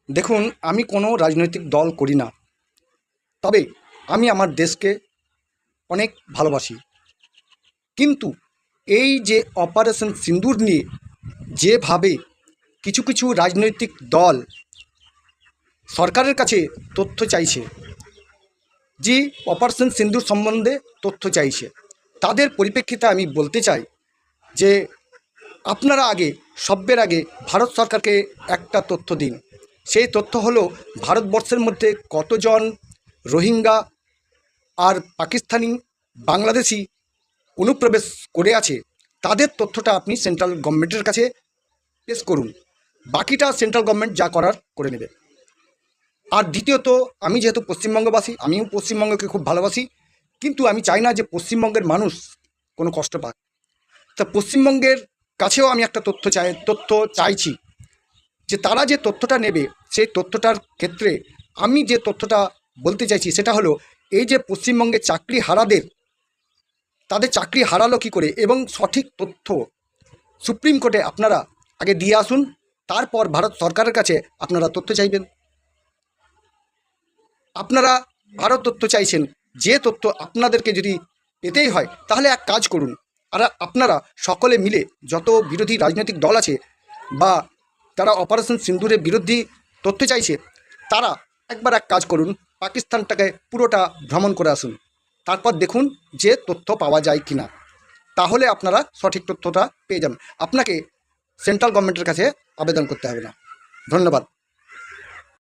দেখুন, আমি কোনো রাজনৈতিক দল করি না, তবে আমি আমার দেশকে অনেক ভালোবাসি। কিন্তু এই যে অপারেশন সিন্দুর নিয়ে যেভাবে কিছু কিছু রাজনৈতিক দল সরকারের কাছে তথ্য চাইছে, যে অপারেশন সিন্দুর সম্বন্ধে তথ্য চাইছে, তাদের পরিপ্রেক্ষিতে আমি বলতে চাই যে আপনারা সবের আগে ভারত সরকারকে একটা তথ্য দিন। সেই তথ্য হলো ভারতবর্ষের মধ্যে কতজন রোহিঙ্গা আর পাকিস্তানি বাংলাদেশি অনুপ্রবেশ করে আছে, তাদের তথ্যটা আপনি সেন্ট্রাল গভর্নমেন্টের কাছে পেশ করুন। বাকিটা সেন্ট্রাল গভর্নমেন্ট যা করার করে নেবে। আর দ্বিতীয়ত, আমি যেহেতু পশ্চিমবঙ্গবাসী, আমিও পশ্চিমবঙ্গকে খুব ভালোবাসি, কিন্তু আমি চাই না যে পশ্চিমবঙ্গের মানুষ কোনো কষ্ট পাক। তা পশ্চিমবঙ্গের কাছেও আমি একটা তথ্য চাইছি, যে তারা যে তথ্যটা নেবে সেই তথ্যটার ক্ষেত্রে আমি যে তথ্যটা বলতে চাইছি সেটা হলো, এই যে পশ্চিমবঙ্গে চাকরি হারাদের, তাদের চাকরি হারালো কী করে, এবং সঠিক তথ্য সুপ্রিম কোর্টে আপনারা আগে দিয়ে আসুন, তারপর ভারত সরকারের কাছে আপনারা তথ্য চাইবেন। আপনারা আরও তথ্য চাইছেন, যে তথ্য আপনাদেরকে যদি পেতেই হয় তাহলে এক কাজ করুন, আর আপনারা সকলে মিলে, যত বিরোধী রাজনৈতিক দল আছে বা তারা অপারেশন সিন্দুরের বিরোধী তথ্য চাইছে, তারা একবার এক কাজ করুন, পাকিস্তানটাকে পুরোটা ভ্রমণ করে আসুন, তারপর দেখুন যে তথ্য পাওয়া যায় কি না। তাহলে আপনারা সঠিক তথ্যটা পেয়ে যাবেন। আপনাকে সেন্ট্রাল গভর্নমেন্টের কাছে আবেদন করতে হবে না। ধন্যবাদ।